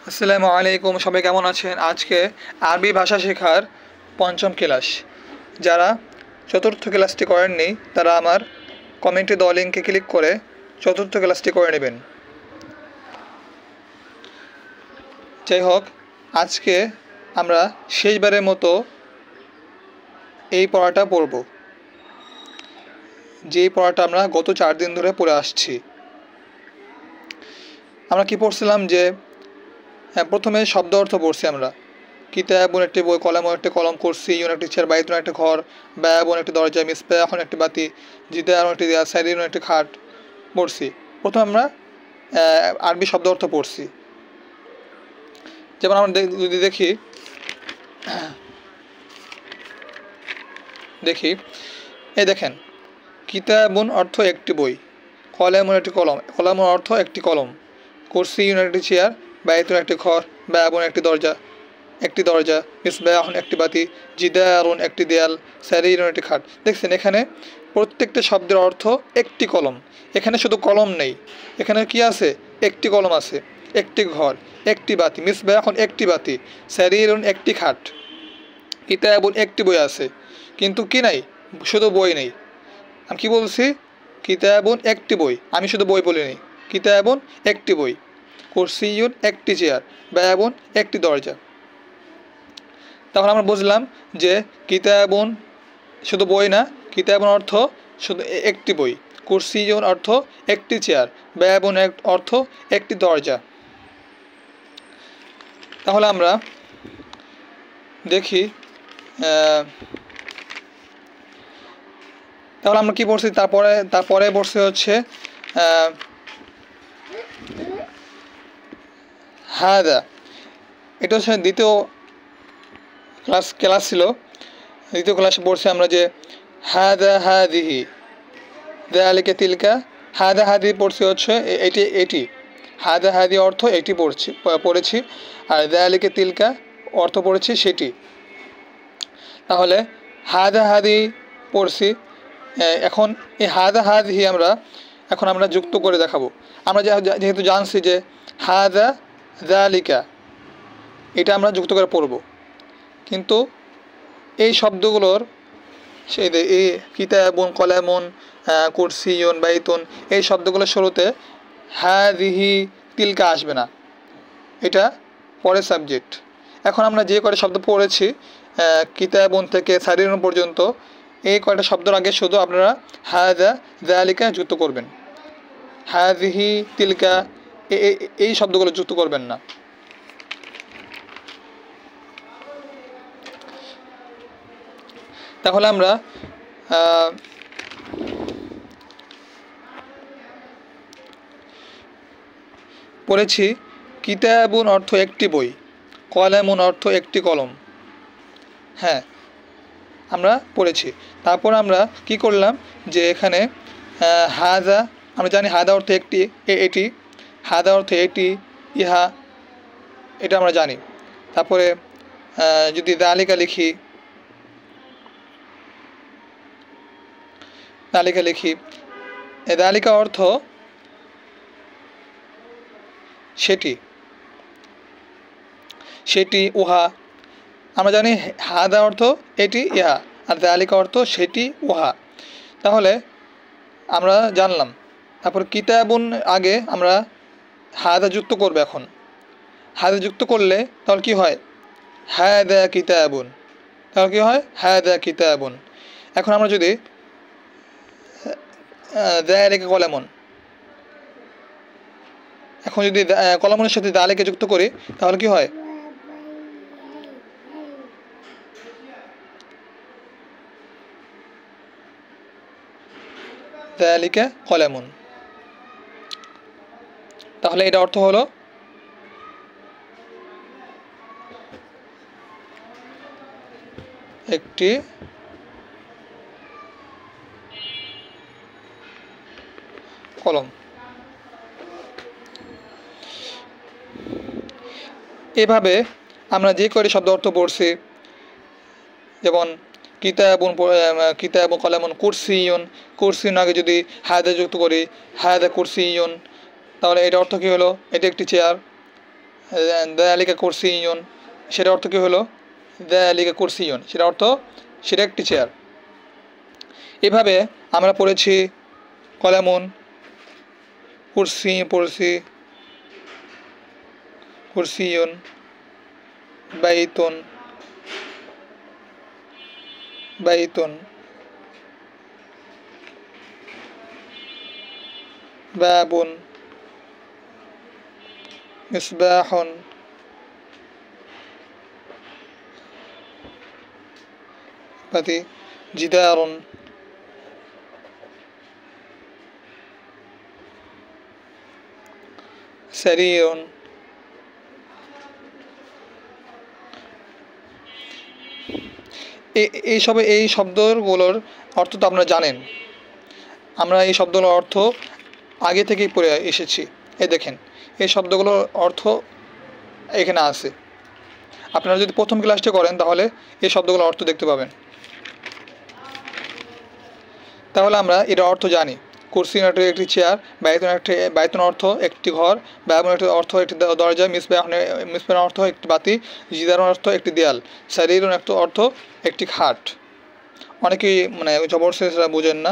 আসসালামু আলাইকুম, সবাই কেমন আছেন? আজকে আরবি ভাষা শেখার পঞ্চম ক্লাস। যারা চতুর্থ ক্লাসটি করেননি তারা আমার কমেন্টে দেওয়া লিঙ্কে ক্লিক করে চতুর্থ ক্লাসটি করে নেবেন। যাই হোক, আজকে আমরা শেষবারের মতো এই পড়াটা পড়ব, যেই পড়াটা আমরা গত 4 দিন ধরে পড়ে আসছি। আমরা কি পড়ছিলাম যে প্রথমে শব্দ অর্থ পড়ছি আমরা। কিতাবুন একটি বই, কলামুন একটি কলম, কুরসিয়ুন একটি চেয়ার, বাইতুন একটি ঘর, বায়াবুন একটি দরজা, মিসবাহুন একটি বাতি, জিদারুন একটি দেয়াল, সারিরুন একটি খাট পড়ছি। প্রথমে আমরা আরবি শব্দ অর্থ পড়ছি। যেমন আমরা যদি দেখি এই দেখেন, কিতাবুন অর্থ একটি বই, কলামুন একটি কলম, কলামুন অর্থ একটি কলম, কুরসিয়ুন একটি চেয়ার, বাইতুন একটি ঘর, বায়াবুন একটি দরজা, মিসবাহুন একটি বাতি, জিদারুন একটি দেয়াল, সারিরুন একটি খাট। দেখছেন এখানে প্রত্যেকটা শব্দের অর্থ একটি কলম। এখানে শুধু কলম নেই, এখানে কি আছে? একটি কলম আছে, একটি ঘর, একটি বাতি, মিসবাহুন একটি বাতি, সারিরুন একটি খাট, কিতাবুন একটি বই আছে। কিন্তু কি নাই? শুধু বই নেই। আমি কি বলছি? কিতাবুন একটি বই, আমি শুধু বই বলিনি। কিতাবুন একটি বই, কুরসিয়ুন একটি চেয়ার, বায়াবুন একটি দরজা। তখন আমরা বুঝলাম যে কিতাবুন শুধু বই না, কিতাবুন অর্থ শুধু একটি বই, কুরসিয়ুন অর্থ একটি চেয়ার, বায়াবুন অর্থ একটি দরজা। তাহলে আমরা দেখি, তাহলে আমরা কি পড়ছি? তারপরে পড়ছি হচ্ছে হাদা। এটা হচ্ছে দ্বিতীয় ক্লাস ছিল। দ্বিতীয় ক্লাসে পড়ছি আমরা যে হাদা হাদিহি, যালিকা তিলকা। হাদা হাদি পড়ছি হচ্ছে এটি। হাদা হাদি অর্থ এটি পড়েছি, আর যালিকা তিলকা অর্থ পড়েছি সেটি। তাহলে হাদা হাদি পড়ছি। এখন এই হাদা হাদিহি আমরা যুক্ত করে দেখাবো। আমরা যেহেতু জানছি যে হাদা যালিকা, এটা আমরা যুক্ত করে পড়ব, কিন্তু এই শব্দগুলোর এই কিতাবুন, কলামুন, কুরসিয়ুন, বাইতুন, এই শব্দগুলোর শুরুতে হাদিহি তিলকা আসবে না, এটা পরের সাবজেক্ট। এখন আমরা যে কয়টা শব্দ পড়েছি কিতাবুন থেকে সারিরুন পর্যন্ত, এই কয়টা শব্দের আগে শুধু আপনারা হাদা যালিকা যুক্ত করবেন, হাদিহি তিলকা এই শব্দগুলো যুক্ত করবেন না। তাহলে আমরা পড়েছি কিতাবুন অর্থ একটি বই, কলামুন অর্থ একটি কলম। হ্যাঁ, আমরা পড়েছি। তারপর আমরা কি করলাম যে এখানে হাদা, আমরা জানি হাদা অর্থ একটি, এটি, হাদা অর্থ এটি, ইহা, এটা আমরা জানি। তারপরে যদি যালিকা লিখি, যালিকা অর্থ সেটি, উহা। আমরা জানি হাদা অর্থ এটি, ইহা, আর যালিকা অর্থ সেটি, উহা। তাহলে আমরা জানলাম। তারপর কিতাবুন আগে আমরা হাদা যুক্ত করব। এখন হাদা যুক্ত করলে তাহলে কি হয়? হাদা কিতাবুন, তাহলে কি হয়? হাদা কিতাবুন। এখন আমরা যদি যালিকা কলামুন, এখন যদি কলামুনের সাথে যালিকা যুক্ত করি তাহলে কি হয়? যালিকা কলামুন। তাহলে এটা অর্থ হলো একটি কলম। এভাবে আমরা যে কয়টি শব্দ অর্থ পড়ছি, যেমন কিতাবুন কলামুন, কুরসিয়ুন আগে যদি হাদা যুক্ত করি, হাদা কুরসিয়ুন, তাহলে এটা অর্থ কী হলো? এটা একটি চেয়ার। যালিকা কুরসিয়ুন, সেটা অর্থ কী হলো? যালিকা কুরসিয়ুন, সেটা অর্থ সেটা একটি চেয়ার। এভাবে আমরা পড়েছি কলামুন, কুরসি পড়ছি, কুরসিয়ুন, বাইতুন, বাইতুন, বাবুন, মিসবাহুন, বাতি, জিদারুন, সারিরুন। এই শব্দগুলোর অর্থ তো আপনারা জানেন। আমরা এই শব্দগুলোর অর্থ আগে থেকেই পড়ে এসেছি। এই দেখেন, এই শব্দগুলোর অর্থ এখানে আছে। আপনারা যদি প্রথম ক্লাসটা করেন তাহলে এই শব্দগুলোর অর্থ দেখতে পাবেন। তাহলে আমরা এর অর্থ জানি। কুরসিন অর্থ একটি চেয়ার, বাইতুন অর্থ একটি ঘর, বাবুন অর্থ একটি দরজা, মিসবাহ অর্থ একটি বাতি, জিদারুন অর্থ একটি দেয়াল, সারিরুন অর্থ একটি খাট। অনেকেই মানে জবরদস্তি বুঝেন না।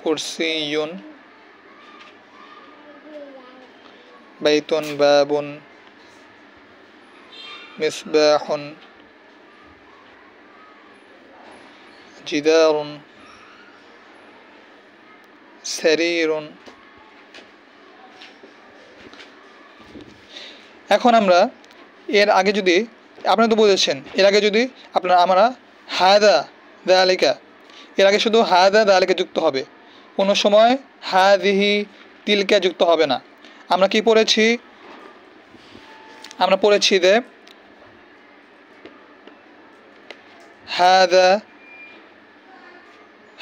কুরসিয়ুন, বাইতুন, বাবুন, মিসবাহুন, জিদারুন, সারিরুন। এখন আমরা এর আগে যদি আপনারা তো বুঝেছেন, এর আগে যদি আমরা হাদা যালিকা, এর আগে শুধু হাদা যালিকা যুক্ত হবে, কোনো সময় হাদিহি তিলকা যুক্ত হবে না। আমরা কি পড়েছি? আমরা পড়েছি যে হাদা,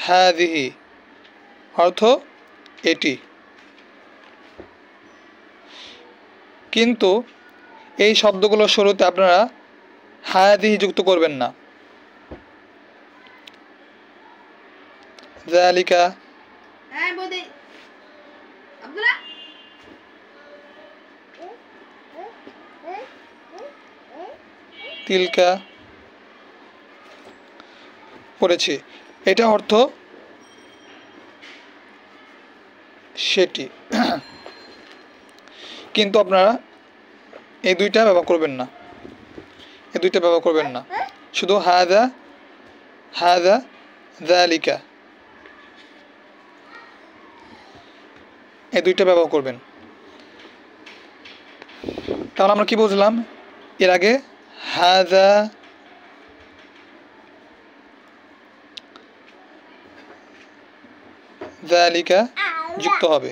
হাদিহি অর্থ এটি। কিন্তু এই শব্দগুলোর শুরুতে আপনারা হাদিহি যুক্ত করবেন না। যালিকা, তিলকা পড়েছি, এটা অর্থ সেটি। কিন্তু আপনারা এই দুইটা ব্যবহার করবেন না, এই দুইটা ব্যবহার করবেন না, শুধু হাদা, হাদা, যালিকা, এই দুইটা ব্যবহার করবেন। তাহলে আমরা কি বুঝলাম? এর আগে হাদা, যালিকা যুক্ত হবে।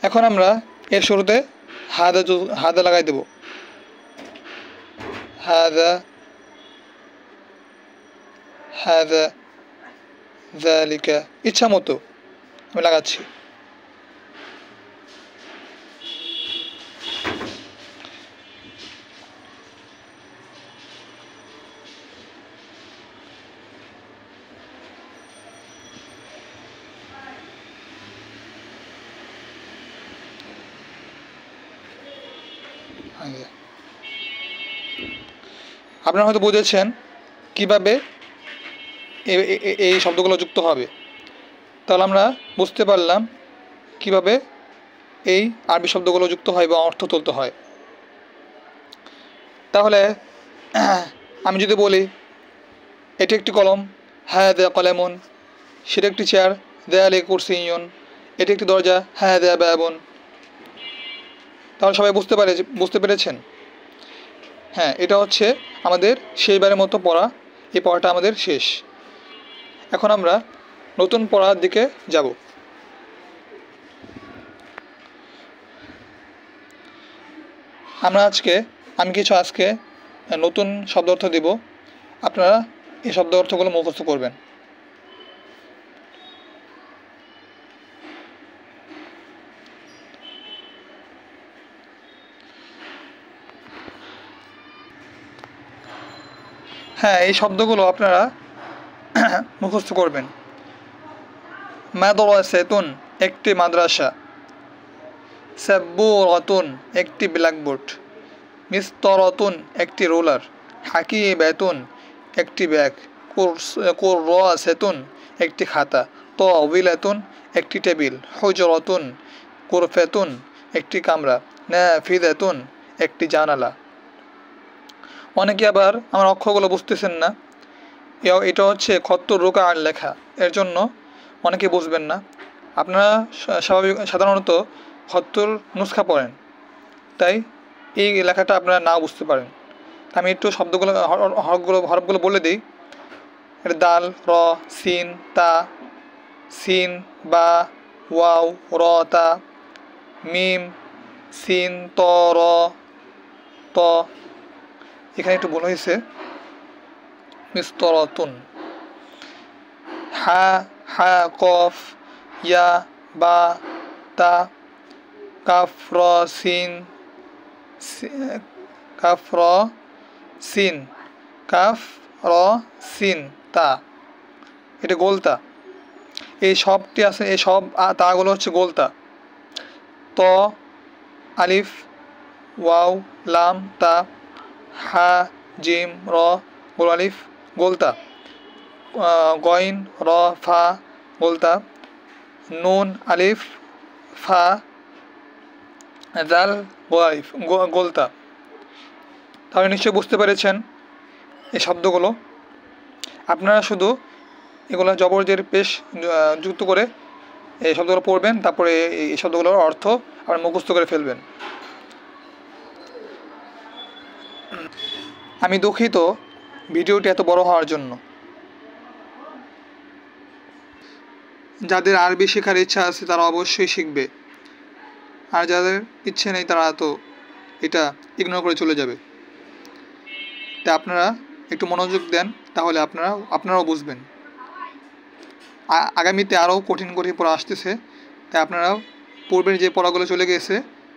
এখন আমরা এর শুরুতে হাদা লাগাই দেব। হাদা, হাদা, যালিকা, ইচ্ছা মতো আমি লাগাচ্ছি। আপনারা হয়তো বুঝেছেন কিভাবে এই শব্দগুলো যুক্ত হবে। তাহলে আমরা বুঝতে পারলাম কিভাবে এই আরবি শব্দগুলো যুক্ত হয় বা অর্থ তুলতে হয়। তাহলে আমি যদি বলি এটি একটি কলম, হাদা কলামুন, সেটা একটি চেয়ার, যালিকা কুরসিয়ুন, এটি একটি দরজা, হাদা বাবুন। তাহলে সবাই বুঝতে পেরেছেন? হ্যাঁ, এটা হচ্ছে আমাদের শেষবারের মতো পড়া। এই পড়াটা আমাদের শেষ। এখন আমরা নতুন পড়ার দিকে যাব। আমি কিছু আজকে নতুন শব্দ অর্থ দিব, আপনারা এই শব্দ অর্থগুলো মুখস্থ করবেন। হ্যাঁ, এই শব্দগুলো আপনারা মুখস্থ করবেন। মাদ্রাসাতুন একটি মাদ্রাসা, সাব্বুরাতুন একটি ব্ল্যাকবোর্ড, মিসতরাতুন একটি রোলার, হাকিবাতুন একটি ব্যাগ, কুররাসাতুন একটি খাতা, তাওবিলাতুন একটি টেবিল, হুজরাতুন গুরফাতুন একটি কামরা, নাফিদাতুন একটি জানালা। অনেকে আবার আমার অক্ষরগুলো বুঝতেছেন না, এটা হচ্ছে খত্তুর রুকার লেখা, এর জন্য অনেকে বুঝবেন না। আপনারা সাধারণত খত্তুর নুসখা পড়েন, তাই এই লেখাটা আপনারা নাও বুঝতে পারেন। আমি একটু শব্দগুলো হরফগুলো বলে দিই। এটা দাল, র, সিন, তা, সিন, বা, ওয়াও, র, তা, মিম, সিন, ত, র, ত। এখানে একটু ভুল হয়েছে, মিস্তরাতুন। হা, হা, কফ, ইয়া, বা, তা, কাফ, র, সিন, কাফ, র, সিন, কাফ, র, সিন, তা। এটা গোলতা। এই সবটি আছে, এই সব তাগুলো হচ্ছে গোলতা। ত, আলিফ, ওয়াও, লাম, তা, হা, জিম, র, গোল আলিফ, গোলতা। গইন, র, ফা, গোলতা। নুন, আলিফ, ফা, জাল, গোল আলিফ, গোলতা। তাহলে নিশ্চয়ই বুঝতে পেরেছেন এই শব্দগুলো। আপনারা শুধু এগুলো জবরজের পেশ যুক্ত করে এই শব্দগুলো পড়বেন, তারপরে এই শব্দগুলোর অর্থ আপনারা মুখস্থ করে ফেলবেন। আমি দুঃখিত ভিডিওটি এত বড় হওয়ার জন্য। যাদের আরবি শেখার ইচ্ছা আছে তারা অবশ্যই শিখবে, আর যাদের ইচ্ছে নেই তারা তো এটা ইগনোর করে চলে যাবে। তাই আপনারা একটু মনোযোগ দেন, তাহলে আপনারাও বুঝবেন। আগামীতে আরও কঠিন পড়া আসতেছে, তাই আপনারাও পূর্বের যে পড়াগুলো চলে গেছে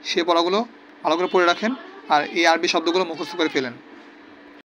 সেই পড়াগুলো ভালো করে পড়ে রাখেন, আর এই আরবি শব্দগুলো মুখস্থ করে ফেলেন।